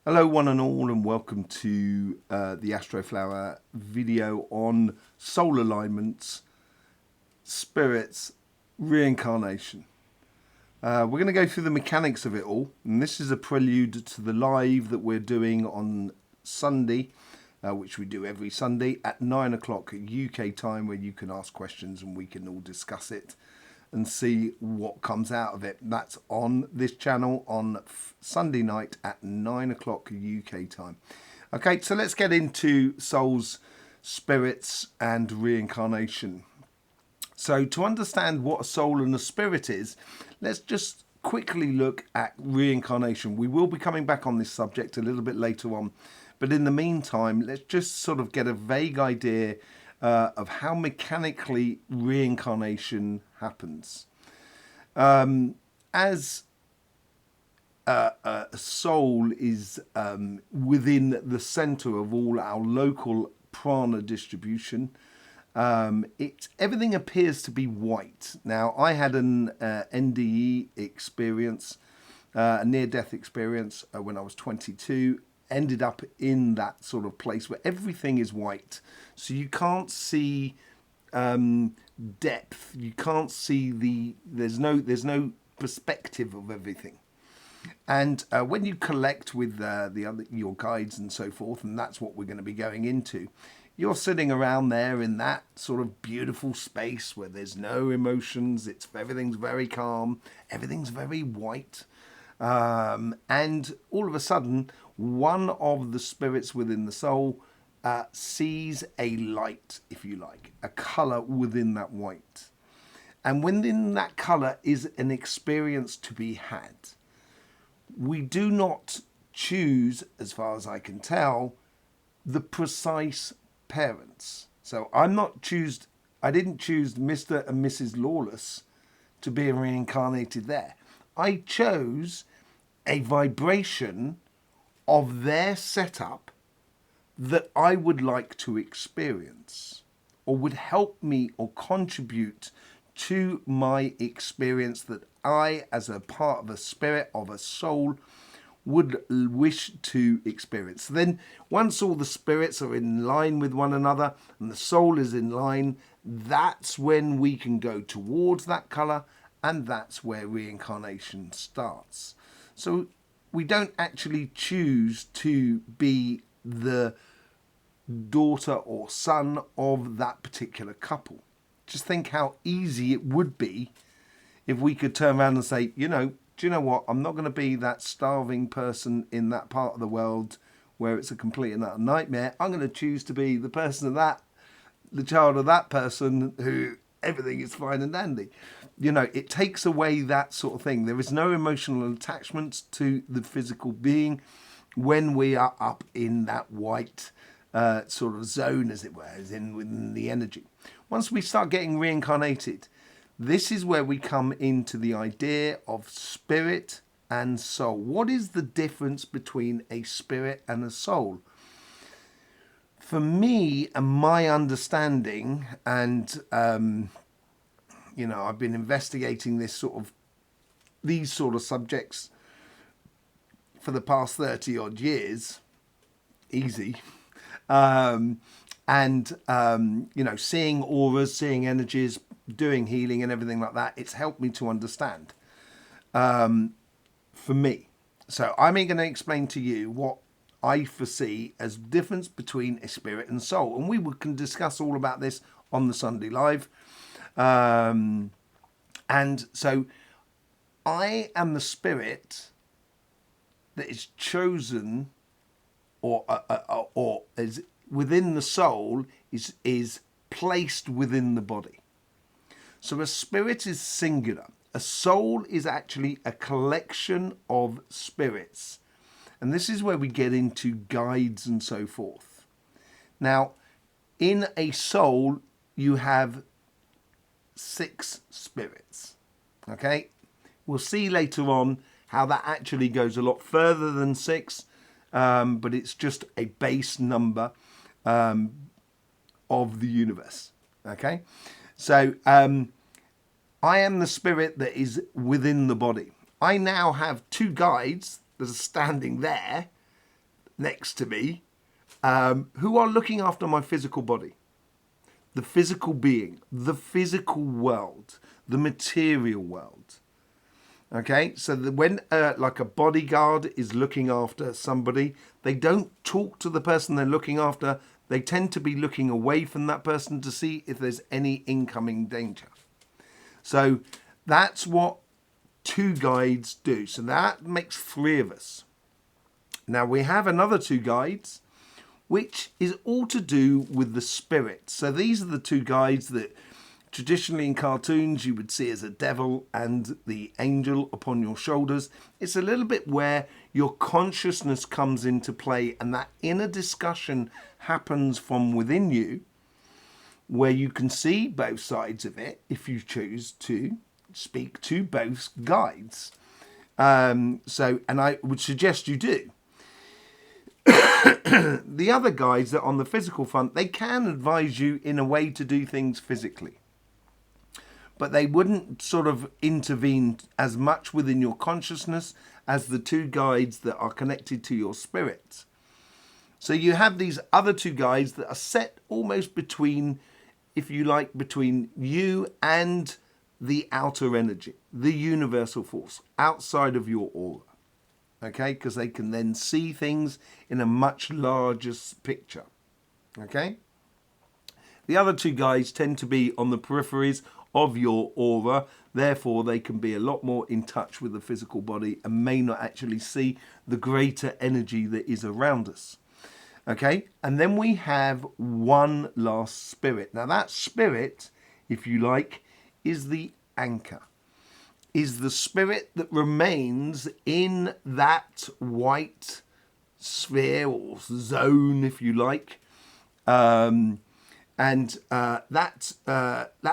Hello one and all, and welcome to the Astroflower video on soul alignments, spirits, reincarnation. We're going to go through the mechanics of it all, and this is a prelude to the live that we're doing on Sunday, which we do every Sunday at 9 o'clock UK time, where you can ask questions and we can all discuss it and see what comes out of it. That's on this channel on Sunday night at 9 o'clock UK time. Okay, so let's get into souls, spirits, and reincarnation. So to understand what a soul and a spirit is, let's just quickly look at reincarnation. We will be coming back on this subject a little bit later on, but in the meantime, let's just sort of get a vague idea of how mechanically reincarnation happens. As a soul is within the center of all our local prana distribution, everything appears to be white. Now, I had an NDE experience, a near-death experience when I was 22, ended up in that sort of place where everything is white. So you can't see depth. You can't see there's no perspective of everything. And when you collect with your guides and so forth, and that's what we're going to be going into, you're sitting around there in that sort of beautiful space where there's no emotions. Everything's very calm. Everything's very white. And all of a sudden, one of the spirits within the soul sees a light, if you like, a color within that white. And within that color is an experience to be had. We do not choose, as far as I can tell, the precise parents. So I didn't choose Mr. and Mrs. Lawless to be reincarnated there. I chose a vibration of their setup that I would like to experience, or would help me or contribute to my experience that I, as a part of a spirit, of a soul, would wish to experience. Then once all the spirits are in line with one another and the soul is in line, that's when we can go towards that color, and that's where reincarnation starts. So we don't actually choose to be the daughter or son of that particular couple. Just think how easy it would be if we could turn around and say, do you know what? I'm not going to be that starving person in that part of the world where it's a complete and utter nightmare. I'm going to choose to be the child of that person who everything is fine and dandy. It takes away that sort of thing. There is no emotional attachment to the physical being when we are up in that white sort of zone, as it were, as in within the energy. Once we start getting reincarnated, this is where we come into the idea of spirit and soul. What is the difference between a spirit and a soul? For me and my understanding, and I've been investigating these sort of subjects for the past 30 odd years, easy. Seeing auras, seeing energies, doing healing and everything like that, it's helped me to understand for me. So I'm going to explain to you what I foresee as difference between a spirit and soul, and we can discuss all about this on the Sunday live. And so I am the spirit that is chosen, or is within the soul, is placed within the body. So a spirit is singular. A soul is actually a collection of spirits. And this is where we get into guides and so forth. Now, in a soul, you have 6 spirits. Okay? We'll see later on how that actually goes a lot further than 6, but it's just a base number of the universe. Okay? So I am the spirit that is within the body. I now have 2 guides that are standing there next to me who are looking after my physical body, the physical being, the physical world, the material world. Okay, so when like a bodyguard is looking after somebody, they don't talk to the person they're looking after. They tend to be looking away from that person to see if there's any incoming danger. So that's what two guides do. So that makes three of us. Now we have another two guides, which is all to do with the spirit. So these are the two guides that traditionally in cartoons you would see as a devil and the angel upon your shoulders. It's a little bit where your consciousness comes into play, and that inner discussion happens from within you, where you can see both sides of it if you choose to speak to both guides. And I would suggest you do. The other guides that on the physical front, they can advise you in a way to do things physically, but they wouldn't sort of intervene as much within your consciousness as the two guides that are connected to your spirit. So you have these other two guides that are set almost between, if you like, between you and the outer energy, the universal force outside of your aura. Okay, because they can then see things in a much larger picture. Okay, the other two guides tend to be on the peripheries of your aura, therefore they can be a lot more in touch with the physical body and may not actually see the greater energy that is around us. Okay, and then we have one last spirit. Now that spirit, if you like, is the anchor, is the spirit that remains in that white sphere or zone, if you like. That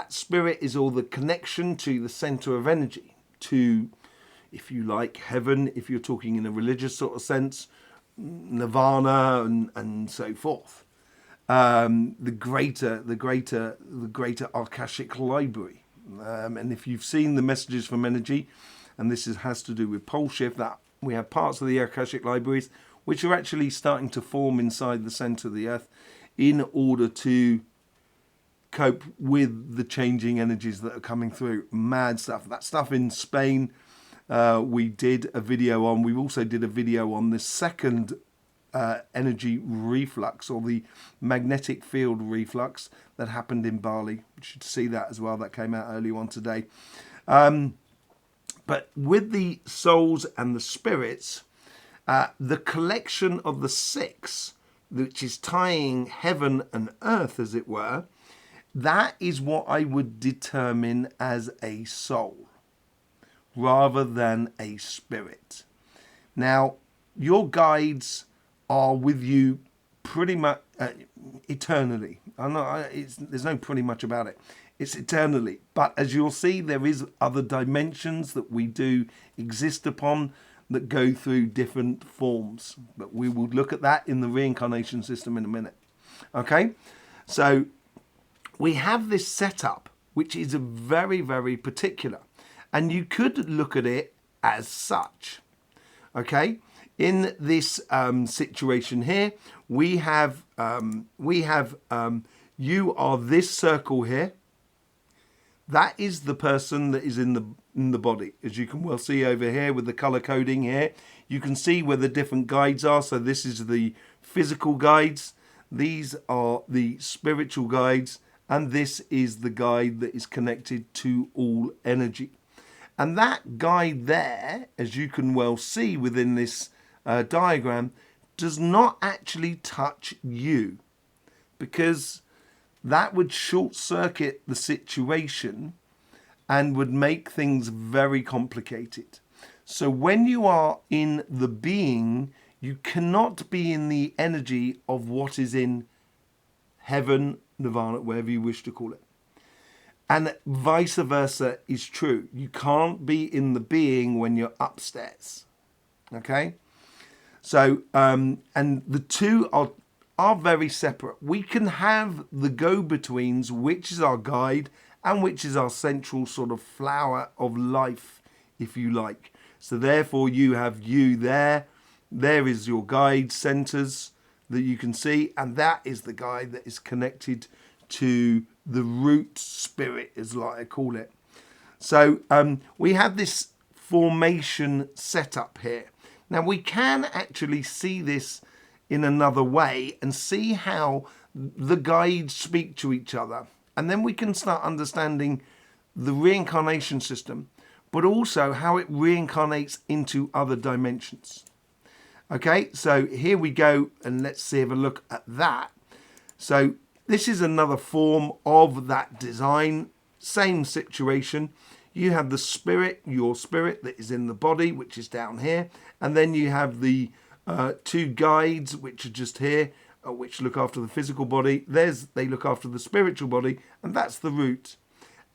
spirit is all the connection to the center of energy, to, if you like, heaven, if you're talking in a religious sort of sense, nirvana and so forth. The greater Akashic library. And if you've seen the messages from energy, and this has to do with pole shift, that we have parts of the Akashic libraries which are actually starting to form inside the center of the earth in order to cope with the changing energies that are coming through. Mad stuff. That stuff in Spain, we did a video on. We also did a video on the second energy reflux, or the magnetic field reflux that happened in Bali. You should see that as well. That came out earlier on today. But with the souls and the spirits, the collection of the six, which is tying heaven and earth, as it were, that is what I would determine as a soul rather than a spirit. Now, your guides are with you pretty much eternally. There's no pretty much about it. It's eternally. But as you'll see, there is other dimensions that we do exist upon that go through different forms. But we will look at that in the reincarnation system in a minute. Okay? So we have this setup, which is very, very particular. And you could look at it as such. Okay? In this situation here, we have you are this circle here. That is the person that is in the body. As you can well see over here with the color coding here, you can see where the different guides are. So this is the physical guides. These are the spiritual guides. And this is the guide that is connected to all energy. And that guide there, as you can well see within this diagram, does not actually touch you, because that would short circuit the situation and would make things very complicated. So when you are in the being, you cannot be in the energy of what is in heaven, nirvana, whatever you wish to call it. And vice versa is true. You can't be in the being when you're upstairs. Okay? So, and the two are very separate. We can have the go-betweens, which is our guide and which is our central sort of flower of life, if you like. So therefore you have you there, There is your guide centers that you can see, and that is the guide that is connected to the root spirit, is like I call it. So we have this formation set up here. Now we can actually see this in another way and see how the guides speak to each other. And then we can start understanding the reincarnation system, but also how it reincarnates into other dimensions. Okay, so here we go, and let's have a look at that. So this is another form of that design, same situation. You have the spirit, your spirit that is in the body, which is down here. And then you have the two guides, which are just here, which look after the physical body. They look after the spiritual body, and that's the root.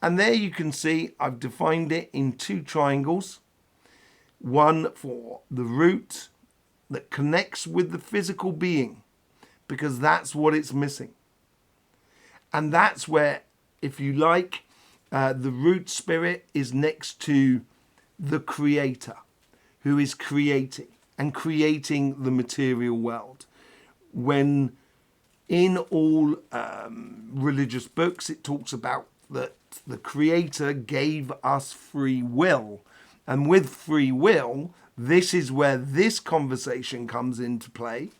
And there you can see I've defined it in two triangles. One for the root that connects with the physical being, because that's what it's missing. And that's where, if you like, the root spirit is next to the creator, who is creating the material world. When in all religious books it talks about that the creator gave us free will, and with free will, this is where this conversation comes into play,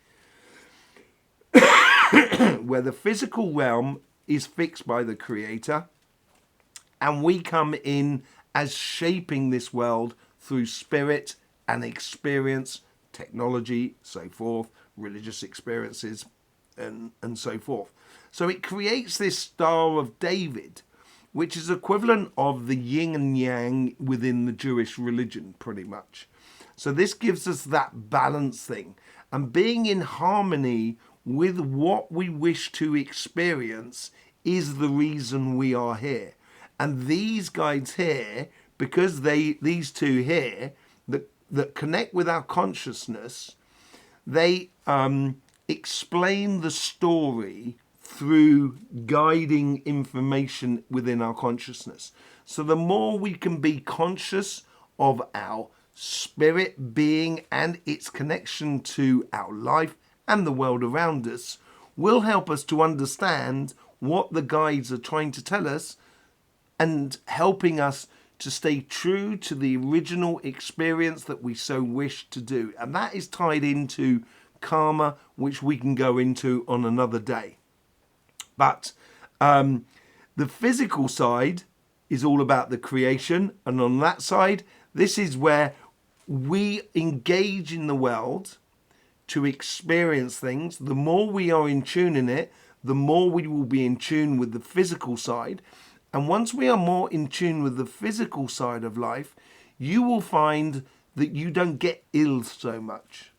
where the physical realm is fixed by the creator, and we come in as shaping this world through spirit and experience, technology, so forth, religious experiences, and so forth. So it creates this Star of David, which is equivalent of the yin and yang within the Jewish religion, pretty much. So this gives us that balance thing, and being in harmony with what we wish to experience is the reason we are here. And these guides here, because these two here that connect with our consciousness, they explain the story through guiding information within our consciousness. So the more we can be conscious of our spirit being and its connection to our life and the world around us, will help us to understand what the guides are trying to tell us, and helping us to stay true to the original experience that we so wish to do. And that is tied into karma, which we can go into on another day. But the physical side is all about the creation. And on that side, this is where we engage in the world to experience things. The more we are in tune in it, the more we will be in tune with the physical side. And once we are more in tune with the physical side of life, you will find that you don't get ill so much,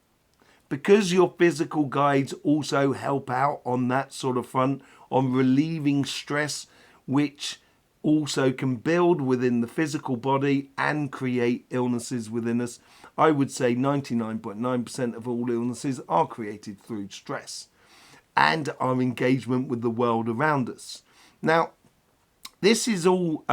because your physical guides also help out on that sort of front, on relieving stress, which also can build within the physical body and create illnesses within us. I would say 99.9% of all illnesses are created through stress and our engagement with the world around us. Now, this is all,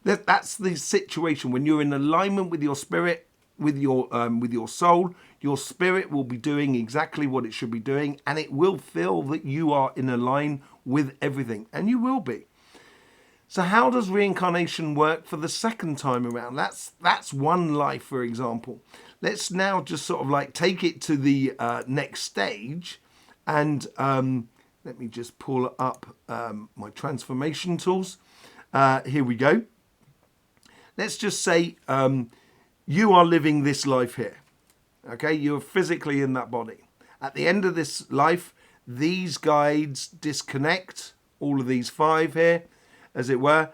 that's the situation. When you're in alignment with your spirit, with your soul, your spirit will be doing exactly what it should be doing, and it will feel that you are in a line with everything, and you will be. So how does reincarnation work for the second time around? That's one life, for example. Let's now just sort of like take it to the next stage, and let me just pull up my transformation tools. Here we go. Let's just say you are living this life here. Okay, you're physically in that body. At the end of this life, these guides disconnect, all of these 5 here, as it were,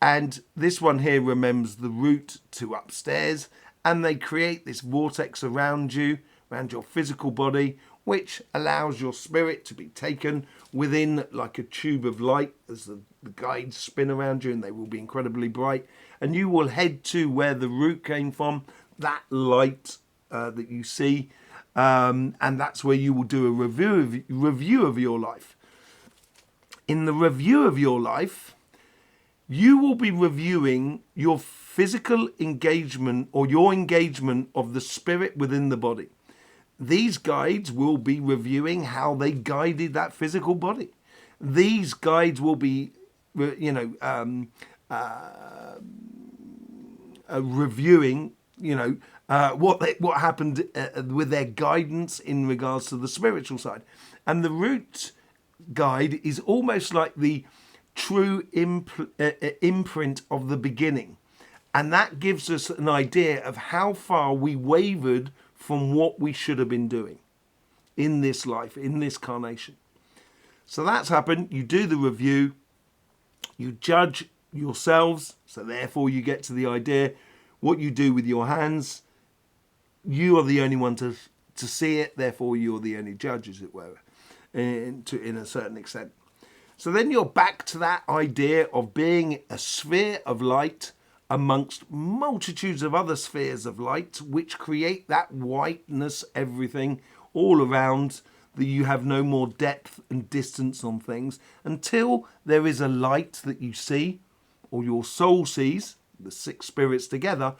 and this one here remembers the route to upstairs, and they create this vortex around you, around your physical body, which allows your spirit to be taken within like a tube of light as the guides spin around you, and they will be incredibly bright, and you will head to where the root came from, that light that you see, and that's where you will do a review of your life. In the review of your life, you will be reviewing your physical engagement, or your engagement of the spirit within the body. these guides will be reviewing how they guided that physical body. These guides will be, reviewing, what happened with their guidance in regards to the spiritual side. And the root guide is almost like the true imprint of the beginning. And that gives us an idea of how far we wavered from what we should have been doing in this life, in this carnation. So that's happened. You do the review, you judge yourselves, so therefore you get to the idea what you do with your hands. You are the only one to see it, therefore you're the only judge, as it were, in a certain extent. So then you're back to that idea of being a sphere of light amongst multitudes of other spheres of light, which create that whiteness, everything all around, that you have no more depth and distance on things until there is a light that you see, or your soul sees, the six spirits together,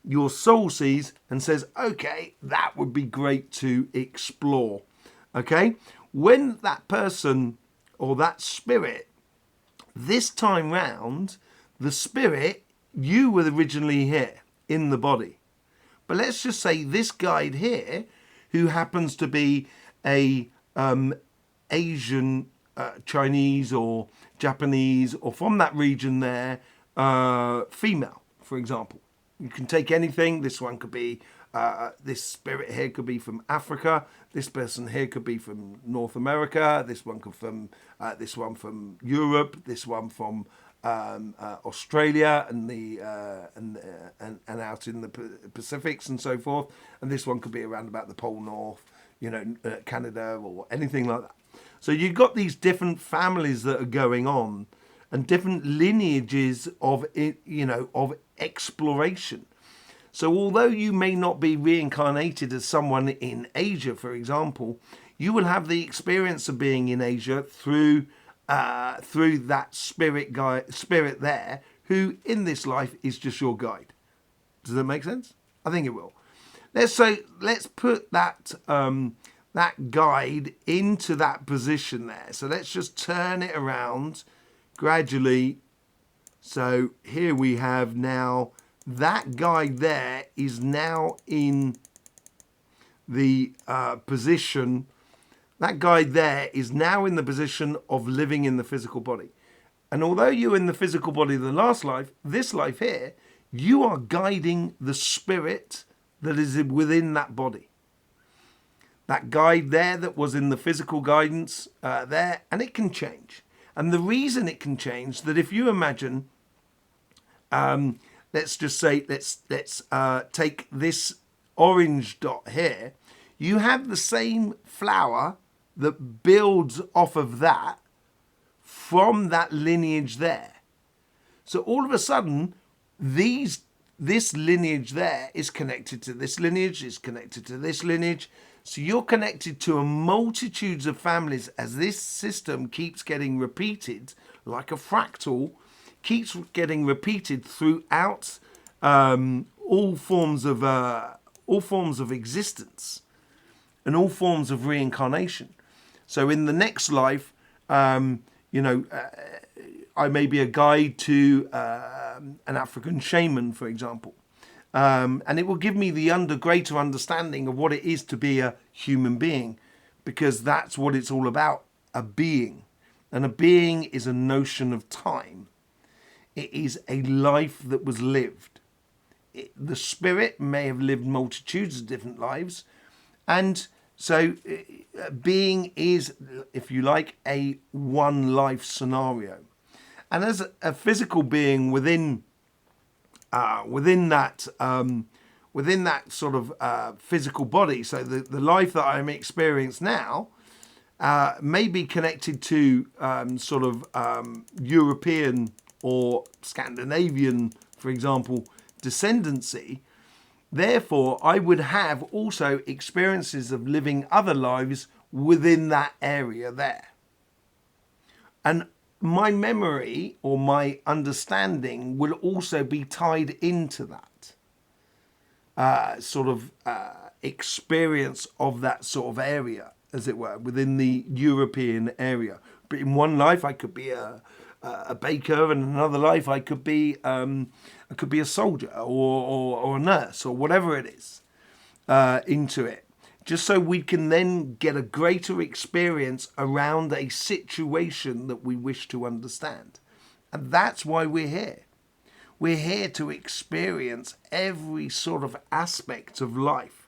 your soul sees and says, okay, that would be great to explore. Okay? When that person or that spirit, this time round, the spirit, you were originally here in the body. But let's just say this guide here, who happens to be a Asian, Chinese or Japanese, or from that region there, female, for example. You can take anything. This one could be, this spirit here could be from Africa. This person here could be from North America. This one could from Europe. This one from Australia and out in the Pacifics and so forth. And this one could be around about the Pole North, Canada or anything like that. So you've got these different families that are going on, and different lineages of of exploration. So although you may not be reincarnated as someone in Asia, for example, you will have the experience of being in Asia through that spirit there, who in this life is just your guide. Does that make sense? I think it will. Let's put that that guide into that position there. So let's just turn it around gradually. So here we have now that guide there is now in the position. That guide there is now in the position of living in the physical body. And although you're in the physical body of the last life, this life here, you are guiding the spirit that is within that body. That guide there that was in the physical guidance there, and it can change. And the reason it can change, that if you imagine, let's just say, let's take this orange dot here, you have the same flower that builds off of that from that lineage there. So all of a sudden, this lineage there is connected to this lineage, is connected to this lineage. So you're connected to a multitudes of families as this system keeps getting repeated, like a fractal, keeps getting repeated throughout all forms of existence and all forms of reincarnation. So in the next life, I may be a guide to an African shaman, for example. And it will give me the greater understanding of what it is to be a human being, because that's what it's all about, a being. And a being is a notion of time. It is a life that was lived. The spirit may have lived multitudes of different lives. And so being is, if you like, a one life scenario. And as a physical being within that sort of physical body, so the life that I'm experiencing now may be connected to European or Scandinavian, for example, descendancy. Therefore, I would have also experiences of living other lives within that area there. And my memory or my understanding will also be tied into that experience of that sort of area, as it were, within the European area. But in one life, I could be a baker, and in another life, I could be a soldier or a nurse or whatever it is into it. Just so we can then get a greater experience around a situation that we wish to understand. And that's why we're here. We're here to experience every sort of aspect of life.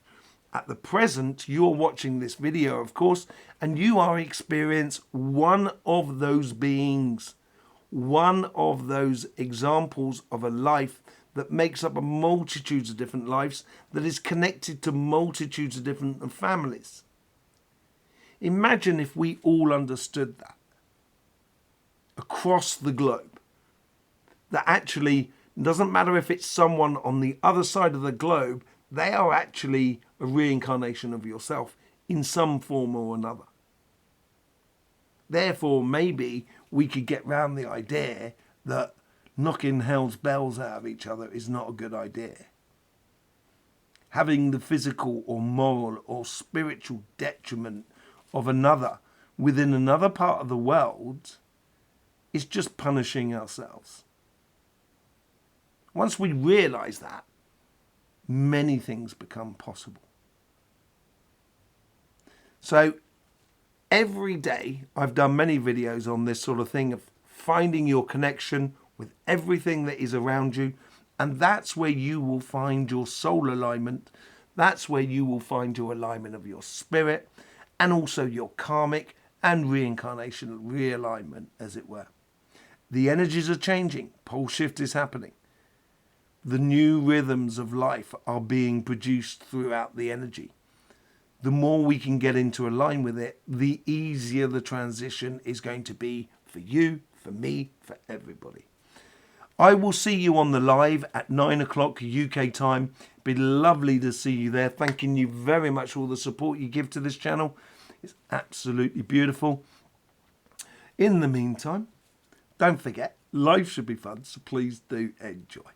At the present, you're watching this video, of course, and you are experiencing one of those beings, one of those examples of a life that makes up a multitude of different lives, that is connected to multitudes of different families. Imagine if we all understood that across the globe. That actually, it doesn't matter if it's someone on the other side of the globe, they are actually a reincarnation of yourself in some form or another. Therefore, maybe we could get round the idea that knocking hell's bells out of each other is not a good idea. Having the physical or moral or spiritual detriment of another within another part of the world is just punishing ourselves. Once we realise that, many things become possible. So every day I've done many videos on this sort of thing of finding your connection with everything that is around you, and that's where you will find your soul alignment. That's where you will find your alignment of your spirit, and also your karmic and reincarnation realignment, as it were. The energies are changing. Pole shift is happening. The new rhythms of life are being produced throughout the energy. The more we can get into line with it, the easier the transition is going to be for you, for me, for everybody. I will see you on the live at 9 o'clock UK time. It'd be lovely to see you there. Thanking you very much for all the support you give to this channel. It's absolutely beautiful. In the meantime, don't forget, life should be fun, so please do enjoy.